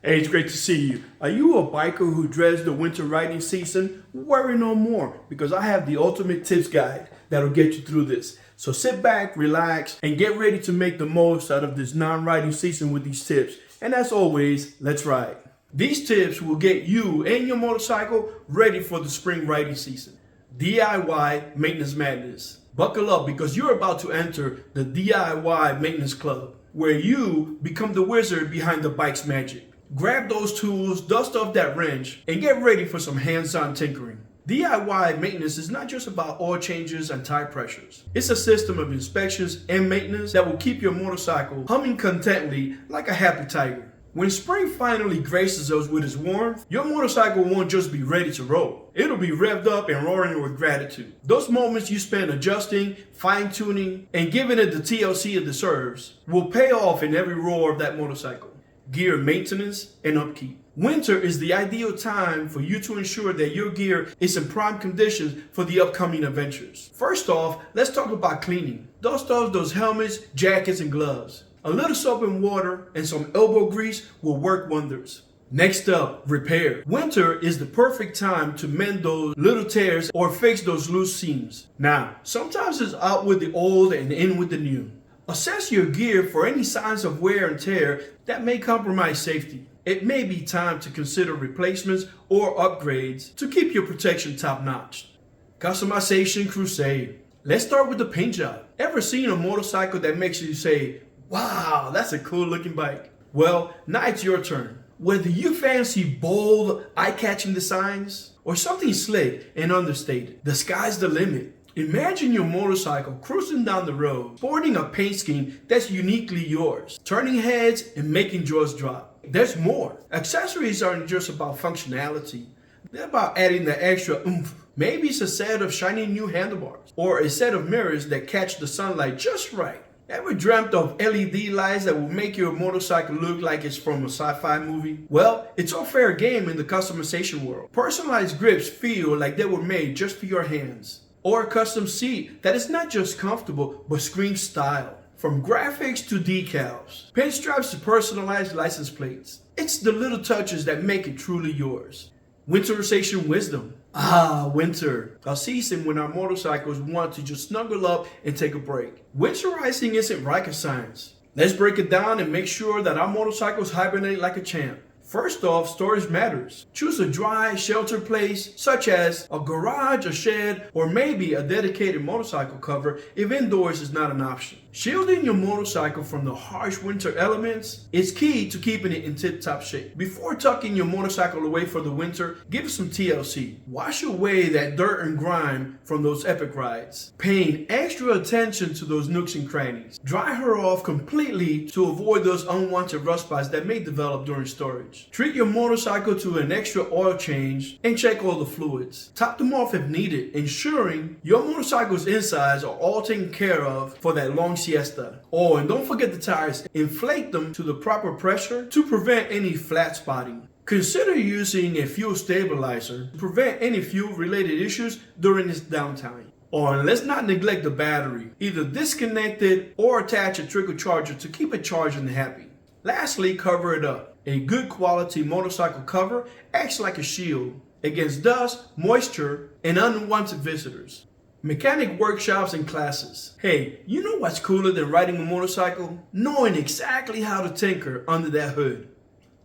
Hey, it's great to see you. Are you a biker who dreads the winter riding season? Worry no more, because I have the ultimate tips guide that'll get you through this. So sit back, relax, and get ready to make the most out of this non-riding season with these tips. And as always, let's ride. These tips will get you and your motorcycle ready for the spring riding season. DIY Maintenance Madness. Buckle up because you're about to enter the DIY Maintenance Club, where you become the wizard behind the bike's magic. Grab those tools, dust off that wrench, and get ready for some hands-on tinkering. DIY maintenance is not just about oil changes and tire pressures. It's a system of inspections and maintenance that will keep your motorcycle humming contently like a happy tiger. When spring finally graces us with its warmth, your motorcycle won't just be ready to roll. It'll be revved up and roaring with gratitude. Those moments you spend adjusting, fine-tuning, and giving it the TLC it deserves will pay off in every roar of that motorcycle. Gear maintenance and upkeep. Winter is the ideal time for you to ensure that your gear is in prime conditions for the upcoming adventures. First off, let's talk about cleaning. Dust off those helmets, jackets, and gloves. A little soap and water and some elbow grease will work wonders. Next up, repair. Winter is the perfect time to mend those little tears or fix those loose seams. Now, sometimes it's out with the old and in with the new. Assess your gear for any signs of wear and tear that may compromise safety. It may be time to consider replacements or upgrades to keep your protection top-notch. Customization crusade. Let's start with the paint job. Ever seen a motorcycle that makes you say, "Wow, that's a cool looking bike"? Well, now it's your turn. Whether you fancy bold, eye-catching designs or something slick and understated, the sky's the limit. Imagine your motorcycle cruising down the road, sporting a paint scheme that's uniquely yours, turning heads and making jaws drop. There's more. Accessories aren't just about functionality. They're about adding the extra oomph. Maybe it's a set of shiny new handlebars, or a set of mirrors that catch the sunlight just right. Ever dreamt of LED lights that will make your motorcycle look like it's from a sci-fi movie? Well, it's all fair game in the customization world. Personalized grips feel like they were made just for your hands. Or a custom seat that is not just comfortable but screams style. From graphics to decals, pinstripes to personalized license plates. It's the little touches that make it truly yours. Winterization wisdom. Winter. A season when our motorcycles want to just snuggle up and take a break. Winterizing isn't rocket science. Let's break it down and make sure that our motorcycles hibernate like a champ. First off, storage matters. Choose a dry, sheltered place, such as a garage, a shed, or maybe a dedicated motorcycle cover if indoors is not an option. Shielding your motorcycle from the harsh winter elements is key to keeping it in tip-top shape. Before tucking your motorcycle away for the winter, give it some TLC. Wash away that dirt and grime from those epic rides. Paying extra attention to those nooks and crannies. Dry her off completely to avoid those unwanted rust spots that may develop during storage. Treat your motorcycle to an extra oil change and check all the fluids. Top them off if needed, ensuring your motorcycle's insides are all taken care of for that long siesta. Oh, and don't forget the tires. Inflate them to the proper pressure to prevent any flat spotting. Consider using a fuel stabilizer to prevent any fuel-related issues during this downtime. Oh, and let's not neglect the battery. Either disconnect it or attach a trickle charger to keep it charged and happy. Lastly, cover it up. A good quality motorcycle cover acts like a shield against dust, moisture, and unwanted visitors. Mechanic workshops and classes. Hey, you know what's cooler than riding a motorcycle? Knowing exactly how to tinker under that hood.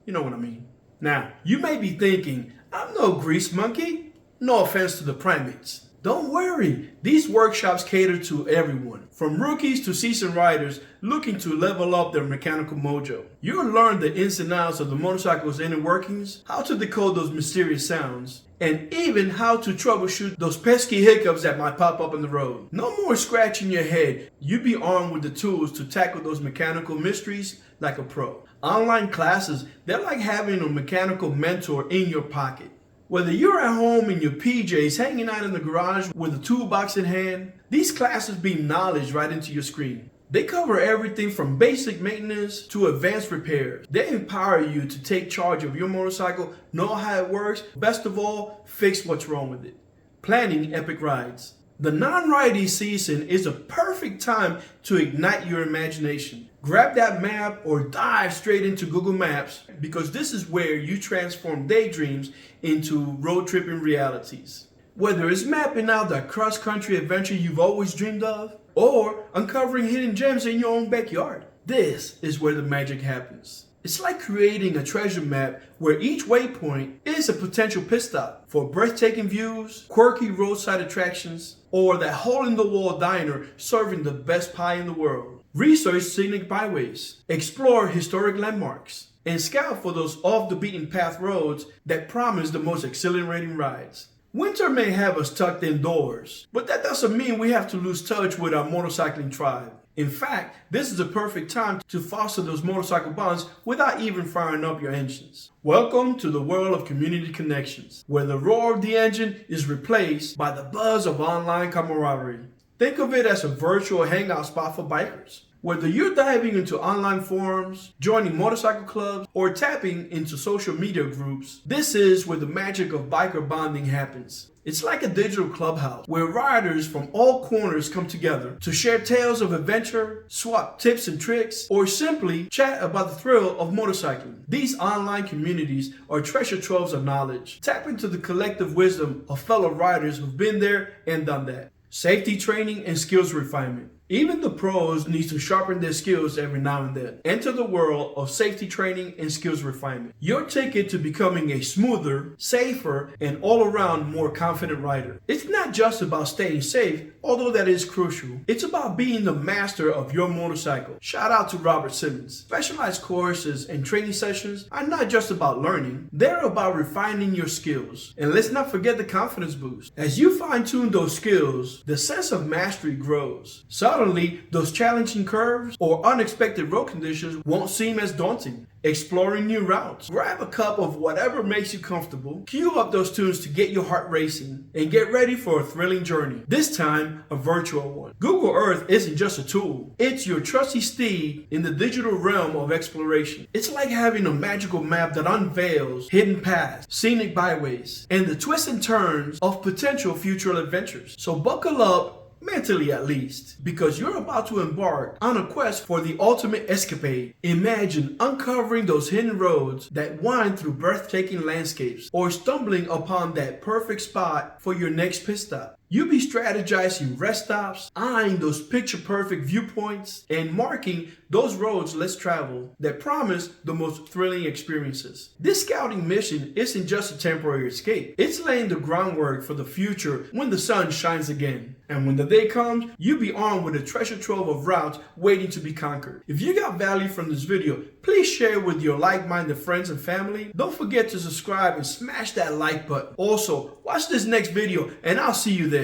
You know what I mean. Now, you may be thinking, I'm no grease monkey. No offense to the primates. Don't worry, these workshops cater to everyone, from rookies to seasoned riders looking to level up their mechanical mojo. You'll learn the ins and outs of the motorcycle's inner workings, how to decode those mysterious sounds, and even how to troubleshoot those pesky hiccups that might pop up on the road. No more scratching your head. You'll be armed with the tools to tackle those mechanical mysteries like a pro. Online classes, they're like having a mechanical mentor in your pocket. Whether you're at home in your PJs, hanging out in the garage with a toolbox in hand, these classes beam knowledge right into your screen. They cover everything from basic maintenance to advanced repairs. They empower you to take charge of your motorcycle, know how it works, best of all, fix what's wrong with it. Planning epic rides. The non-riding season is a perfect time to ignite your imagination. Grab that map or dive straight into Google Maps, because this is where you transform daydreams into road tripping realities. Whether it's mapping out that cross-country adventure you've always dreamed of, or uncovering hidden gems in your own backyard, this is where the magic happens. It's like creating a treasure map where each waypoint is a potential pit stop for breathtaking views, quirky roadside attractions, or that hole-in-the-wall diner serving the best pie in the world. Research scenic byways, explore historic landmarks, and scout for those off-the-beaten-path roads that promise the most exhilarating rides. Winter may have us tucked indoors, but that doesn't mean we have to lose touch with our motorcycling tribe. In fact, this is the perfect time to foster those motorcycle bonds without even firing up your engines. Welcome to the world of community connections, where the roar of the engine is replaced by the buzz of online camaraderie. Think of it as a virtual hangout spot for bikers. Whether you're diving into online forums, joining motorcycle clubs, or tapping into social media groups, this is where the magic of biker bonding happens. It's like a digital clubhouse where riders from all corners come together to share tales of adventure, swap tips and tricks, or simply chat about the thrill of motorcycling. These online communities are treasure troves of knowledge. Tap into the collective wisdom of fellow riders who've been there and done that. Safety training and skills refinement. Even the pros need to sharpen their skills every now and then. Enter the world of safety training and skills refinement. Your ticket to becoming a smoother, safer, and all-around more confident rider. It's not just about staying safe, although that is crucial. It's about being the master of your motorcycle. Shout out to Robert Simmons. Specialized courses and training sessions are not just about learning, they're about refining your skills. And let's not forget the confidence boost. As you fine-tune those skills, the sense of mastery grows. Suddenly, those challenging curves or unexpected road conditions won't seem as daunting. Exploring new routes. Grab a cup of whatever makes you comfortable, cue up those tunes to get your heart racing, and get ready for a thrilling journey. This time, a virtual one. Google Earth isn't just a tool. It's your trusty steed in the digital realm of exploration. It's like having a magical map that unveils hidden paths, scenic byways, and the twists and turns of potential future adventures. So buckle up, mentally at least, because you're about to embark on a quest for the ultimate escapade. Imagine uncovering those hidden roads that wind through breathtaking landscapes, or stumbling upon that perfect spot for your next pit stop. You'll be strategizing rest stops, eyeing those picture-perfect viewpoints, and marking those roads less traveled that promise the most thrilling experiences. This scouting mission isn't just a temporary escape. It's laying the groundwork for the future when the sun shines again. And when the day comes, you'll be armed with a treasure trove of routes waiting to be conquered. If you got value from this video, please share it with your like-minded friends and family. Don't forget to subscribe and smash that like button. Also, watch this next video and I'll see you there.